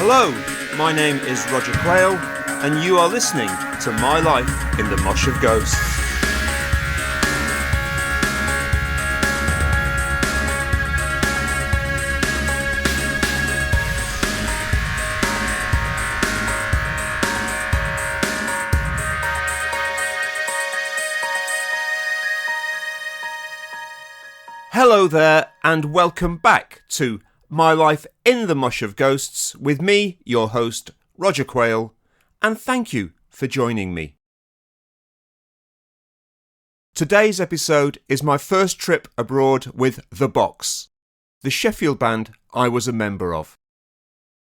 Hello, my name is Roger Quayle, and you are listening to My Life in the Mosh of Ghosts. Hello there, and welcome back to My Life in the Mosh of Ghosts with me, your host, Roger Quayle, and thank you for joining me. Today's episode is my first trip abroad with The Box, the Sheffield band I was a member of,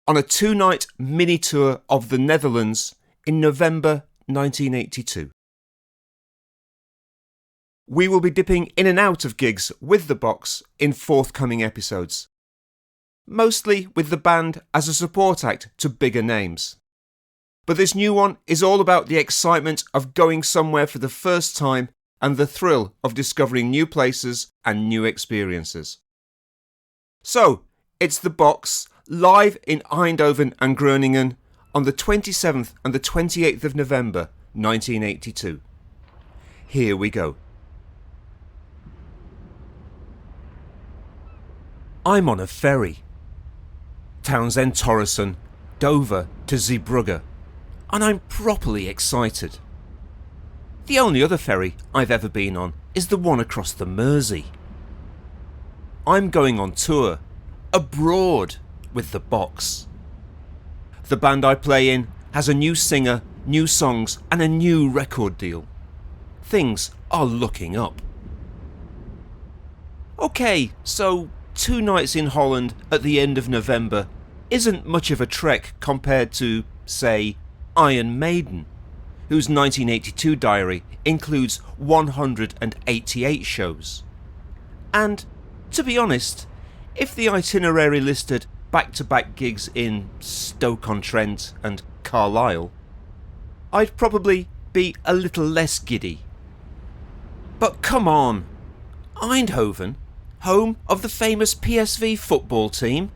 on a 2-night mini tour of the Netherlands in November 1982. We will be dipping in and out of gigs with The Box in forthcoming episodes, mostly with the band as a support act to bigger names. But this new one is all about the excitement of going somewhere for the first time and the thrill of discovering new places and new experiences. So, it's The Box, live in Eindhoven and Groningen on the 27th and the 28th of November 1982. Here we go. I'm on a ferry. Townsend Torresson, Dover to Zeebrugge, and I'm properly excited. The only other ferry I've ever been on is the one across the Mersey. I'm going on tour, abroad, with The Box. The band I play in has a new singer, new songs, and a new record deal. Things are looking up. Okay, so 2 nights in Holland at the end of November isn't much of a trek compared to, say, Iron Maiden, whose 1982 diary includes 188 shows. And, to be honest, if the itinerary listed back-to-back gigs in Stoke-on-Trent and Carlisle, I'd probably be a little less giddy. But come on, Eindhoven, home of the famous PSV football team,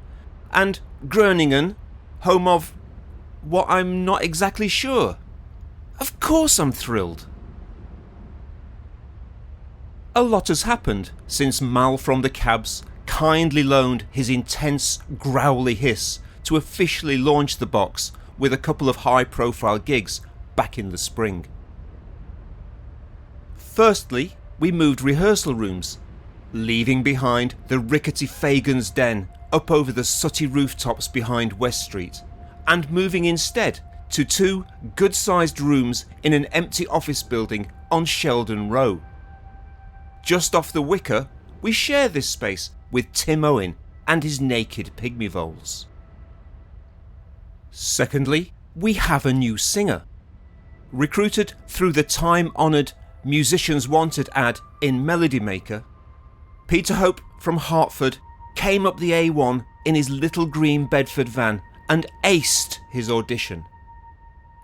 and Groningen, home of what I'm not exactly sure. Of course I'm thrilled. A lot has happened since Mal from the Cabs kindly loaned his intense, growly hiss to officially launch The Box with a couple of high-profile gigs back in the spring. Firstly, we moved rehearsal rooms, leaving behind the rickety Fagan's Den up over the sooty rooftops behind West Street, and moving instead to 2 good-sized rooms in an empty office building on Sheldon Row. Just off the Wicker, we share this space with Tim Owen and his naked pygmy voles. Secondly, we have a new singer. Recruited through the time-honoured Musicians Wanted ad in Melody Maker, Peter Hope from Hartford came up the A1 in his little green Bedford van and aced his audition,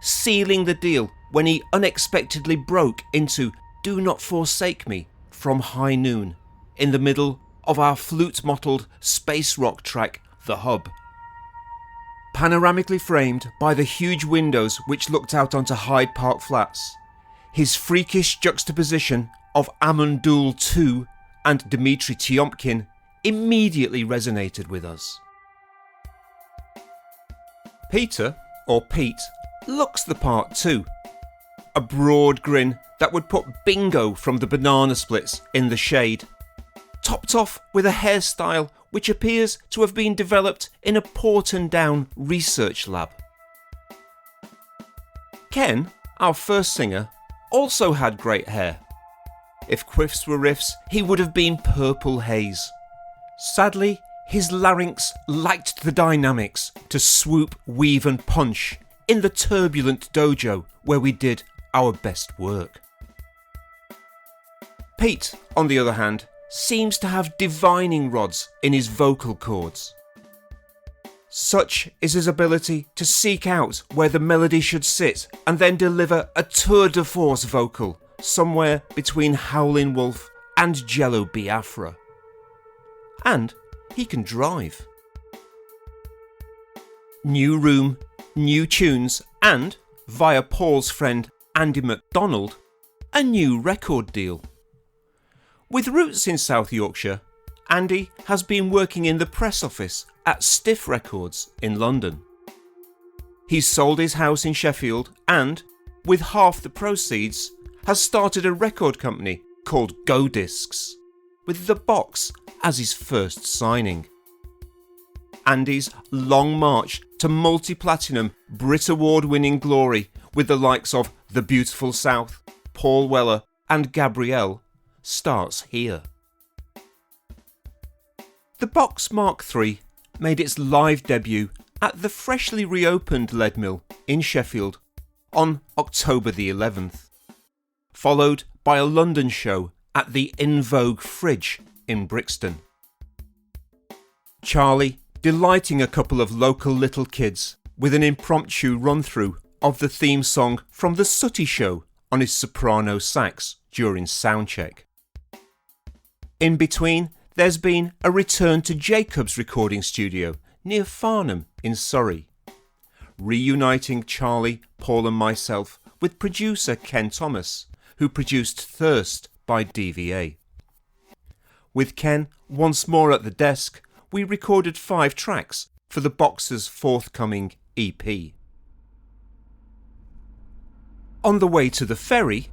sealing the deal when he unexpectedly broke into Do Not Forsake Me from High Noon in the middle of our flute-mottled space rock track The Hub. Panoramically framed by the huge windows which looked out onto Hyde Park Flats, his freakish juxtaposition of Amundul 2 and Dmitry Tiomkin immediately resonated with us. Peter, or Pete, looks the part too. A broad grin that would put Bingo from the Banana Splits in the shade, topped off with a hairstyle which appears to have been developed in a Porton Down research lab. Ken, our first singer, also had great hair. If quiffs were riffs, he would have been Purple Haze. Sadly, his larynx lacked the dynamics to swoop, weave and punch in the turbulent dojo where we did our best work. Pete, on the other hand, seems to have divining rods in his vocal cords. Such is his ability to seek out where the melody should sit and then deliver a tour de force vocal somewhere between Howlin' Wolf and Jello Biafra. And he can drive. new room, new tunes and, via Paul's friend Andy MacDonald, a new record deal. With roots in South Yorkshire, Andy has been working in the press office at Stiff Records in London. He's sold his house in Sheffield and, with half the proceeds, has started a record company called Go Discs, with The Box as his first signing. Andy's long march to multi-platinum Brit Award-winning glory with the likes of The Beautiful South, Paul Weller and Gabrielle starts here. The Box Mark III made its live debut at the freshly reopened Lead Mill in Sheffield on October the 11th, followed by a London show at the In Vogue Fridge in Brixton. Charlie delighting a couple of local little kids with an impromptu run-through of the theme song from The Sooty Show on his soprano sax during soundcheck. In between, there's been a return to Jacob's recording studio near Farnham in Surrey, reuniting Charlie, Paul and myself with producer Ken Thomas, who produced Thirst by DVA. With Ken once more at the desk, we recorded 5 tracks for the Box's forthcoming EP. On the way to the ferry,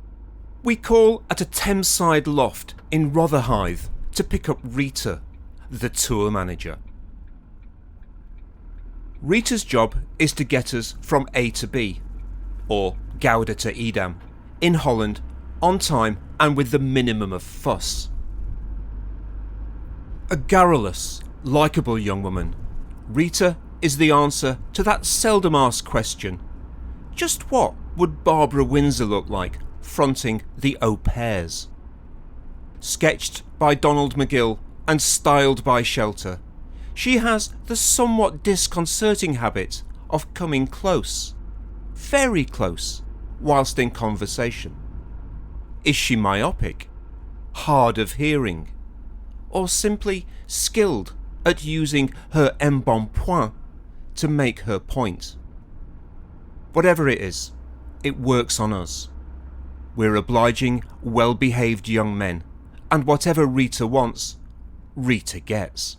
we call at a Thameside loft in Rotherhithe to pick up Rita, the tour manager. Rita's job is to get us from A to B, or Gouda to Edam, in Holland, on time and with the minimum of fuss. A garrulous, likeable young woman, Rita is the answer to that seldom asked question: just what would Barbara Windsor look like fronting the Au Pairs? Sketched by Donald McGill and styled by Shelter, she has the somewhat disconcerting habit of coming close, very close, whilst in conversation. Is she myopic, hard of hearing, or simply skilled at using her embonpoint to make her point? Whatever it is, it works on us. We're obliging, well-behaved young men, and whatever Rita wants, Rita gets.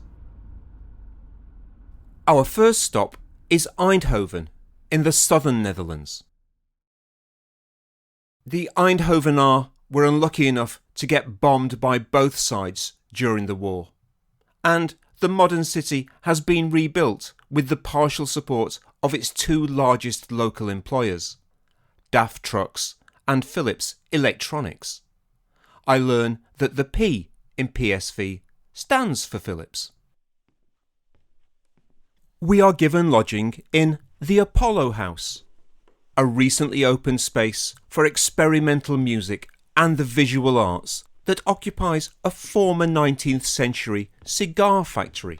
Our first stop is Eindhoven in the southern Netherlands. The Eindhovenaar were unlucky enough to get bombed by both sides during the war, and the modern city has been rebuilt with the partial support of its 2 largest local employers, DAF Trucks and Philips Electronics. I learn that the P in PSV stands for Philips. We are given lodging in the Apollo House, a recently opened space for experimental music and the visual arts that occupies a former 19th century cigar factory.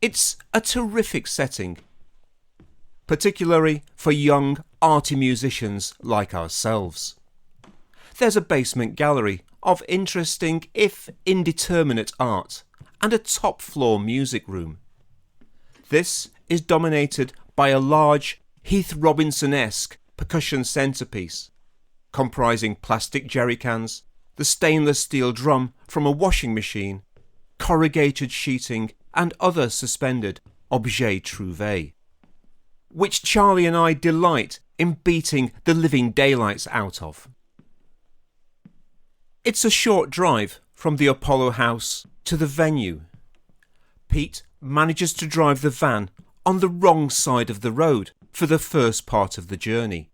It's a terrific setting, particularly for young, arty musicians like ourselves. There's a basement gallery of interesting, if indeterminate, art and a top-floor music room. This is dominated by a large Heath Robinson-esque percussion centrepiece, comprising plastic jerry cans, the stainless steel drum from a washing machine, corrugated sheeting and other suspended objets trouvés, which Charlie and I delight in beating the living daylights out of. It's a short drive from the Apollo House to the venue. Pete manages to drive the van on the wrong side of the road for the first part of the journey,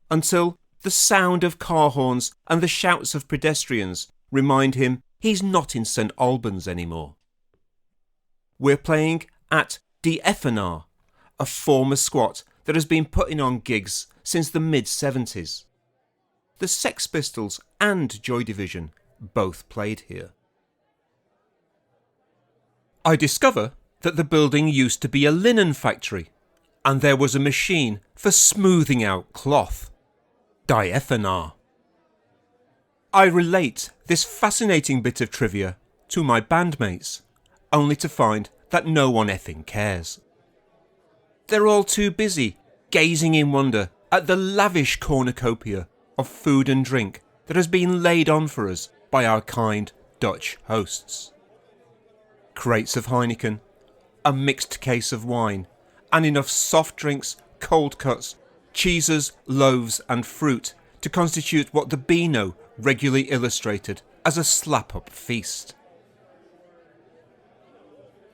until the sound of car horns and the shouts of pedestrians remind him he's not in St Albans anymore. We're playing at the Effenaar, a former squat that has been putting on gigs since the mid-70s. The Sex Pistols and Joy Division both played here. I discover that the building used to be a linen factory, and there was a machine for smoothing out cloth. Effenaar. I relate this fascinating bit of trivia to my bandmates, only to find that no one effing cares. they're all too busy gazing in wonder at the lavish cornucopia of food and drink that has been laid on for us by our kind Dutch hosts. Crates of Heineken, a mixed case of wine, and enough soft drinks, cold cuts, cheeses, loaves and fruit to constitute what the Beano regularly illustrated as a slap-up feast.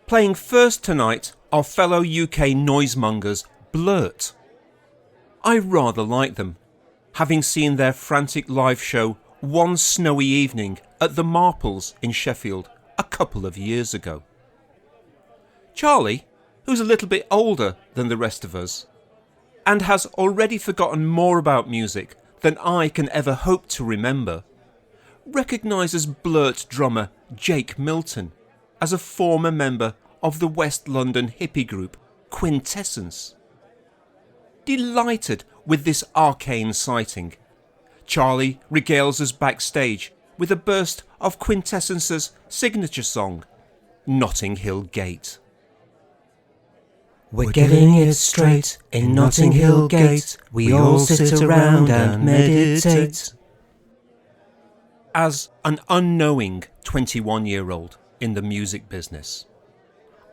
Playing first tonight are fellow UK noisemongers Blurt. I rather like them, having seen their frantic live show one snowy evening at the Marples in Sheffield a couple of years ago. Charlie, who's a little bit older than the rest of us, and has already forgotten more about music than I can ever hope to remember, recognises Blurt drummer Jake Milton as a former member of the West London hippie group Quintessence. Delighted with this arcane sighting, Charlie regales us backstage with a burst of Quintessence's signature song, Notting Hill Gate. We're getting it straight in Notting Hill Gate. We all sit around and meditate. As an unknowing 21-year-old in the music business,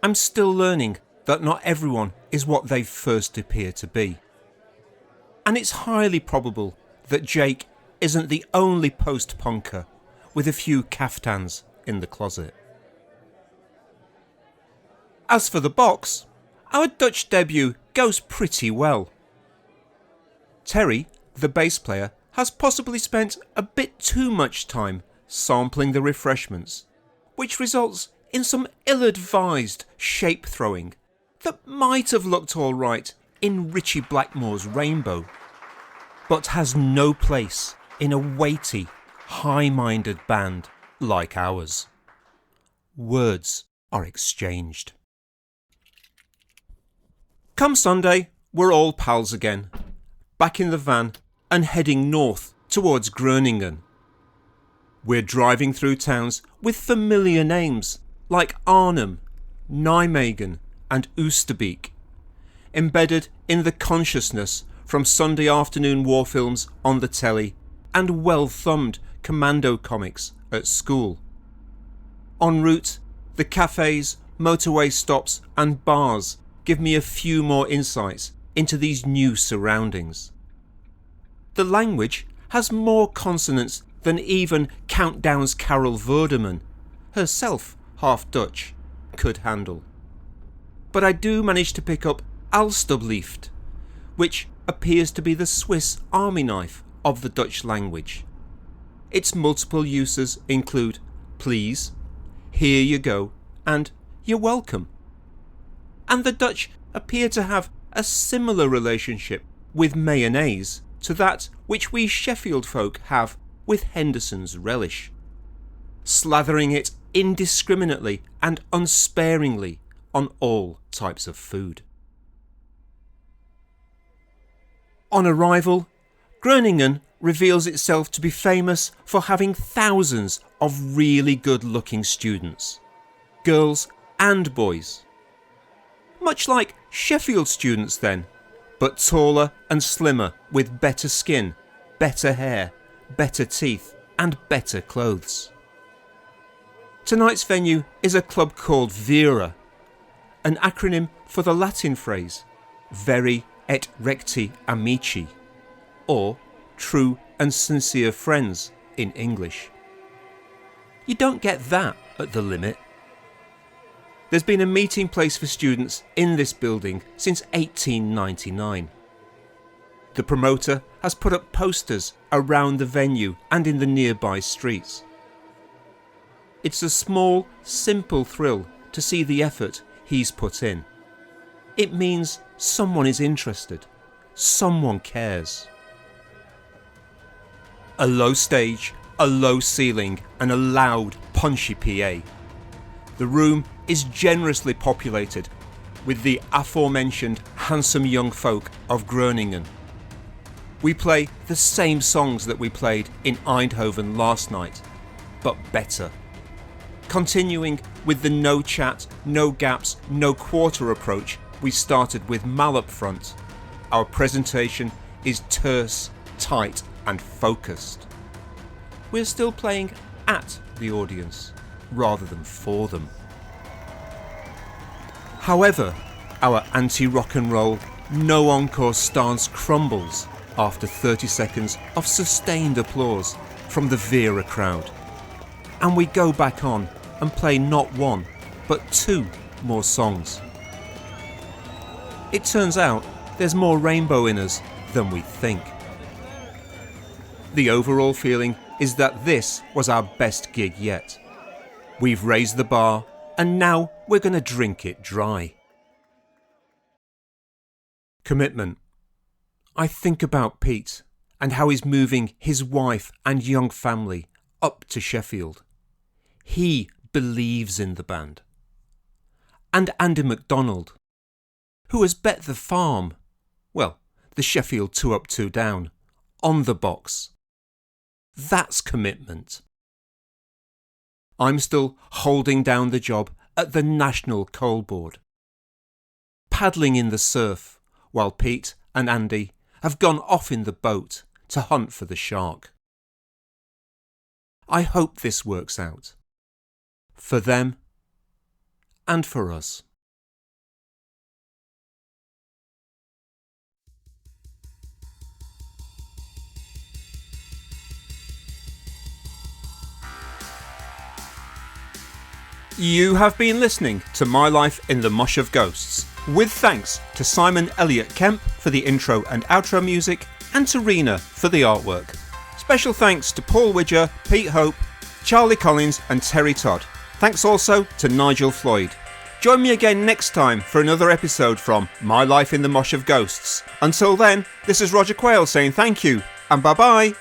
I'm still learning that not everyone is what they first appear to be. And it's highly probable that Jake isn't the only post-punker with a few caftans in the closet. As for the box, our Dutch debut goes pretty well. Terry, the bass player, has possibly spent a bit too much time sampling the refreshments, which results in some ill-advised shape throwing that might have looked alright in Richie Blackmore's Rainbow, but has no place in a weighty, high-minded band like ours. Words are exchanged. Come Sunday, we're all pals again, back in the van and heading north towards Groningen. We're driving through towns with familiar names like Arnhem, Nijmegen and Oosterbeek, embedded in the consciousness from Sunday afternoon war films on the telly and well-thumbed commando comics at school. En route, the cafes, motorway stops and bars give me a few more insights into these new surroundings. The language has more consonants than even Countdown's Carol Vorderman, herself half Dutch, could handle. But I do manage to pick up Alstublieft, which appears to be the Swiss army knife of the Dutch language. Its multiple uses include please, here you go, and you're welcome. And the Dutch appear to have a similar relationship with mayonnaise to that which we Sheffield folk have with Henderson's relish, slathering it indiscriminately and unsparingly on all types of food. On arrival, Groningen reveals itself to be famous for having thousands of really good-looking students, girls and boys. Much like Sheffield students then, but taller and slimmer with better skin, better hair, better teeth and better clothes. Tonight's venue is a club called VERA, an acronym for the Latin phrase Veri et Recti Amici, or True and Sincere Friends in English. You don't get that at the Limit. There's been a meeting place for students in this building since 1899. The promoter has put up posters around the venue and in the nearby streets. It's a small, simple thrill to see the effort he's put in. It means someone is interested, someone cares. A low stage, a low ceiling and a loud, punchy PA. The room is generously populated with the aforementioned handsome young folk of Groningen. We play the same songs that we played in Eindhoven last night, but better. Continuing with the no chat, no gaps, no quarter approach we started with Mal up front. Our presentation is terse, tight and focused. We're still playing at the audience rather than for them. However, our anti-rock and roll, no encore stance crumbles after 30 seconds of sustained applause from the VERA crowd. And we go back on and play not one, but 2 more songs. It turns out there's more rainbow in us than we think. The overall feeling is that this was our best gig yet. We've raised the bar and now we're going to drink it dry. Commitment. I think about Pete and how he's moving his wife and young family up to Sheffield. He believes in the band. And Andy MacDonald, who has bet the farm, well, the Sheffield 2 up 2 down, on the box. That's commitment. I'm still holding down the job at the National Coal Board, paddling in the surf while Pete and Andy have gone off in the boat to hunt for the shark. I hope this works out. For them and for us. You have been listening to My Life in the Mosh of Ghosts, with thanks to Simon Elliott Kemp for the intro and outro music and to Rena for the artwork. Special thanks to Paul Widger, Pete Hope, Charlie Collins and Terry Todd. Thanks also to Nigel Floyd. Join me again next time for another episode from My Life in the Mosh of Ghosts. Until then, this is Roger Quayle saying thank you and bye bye.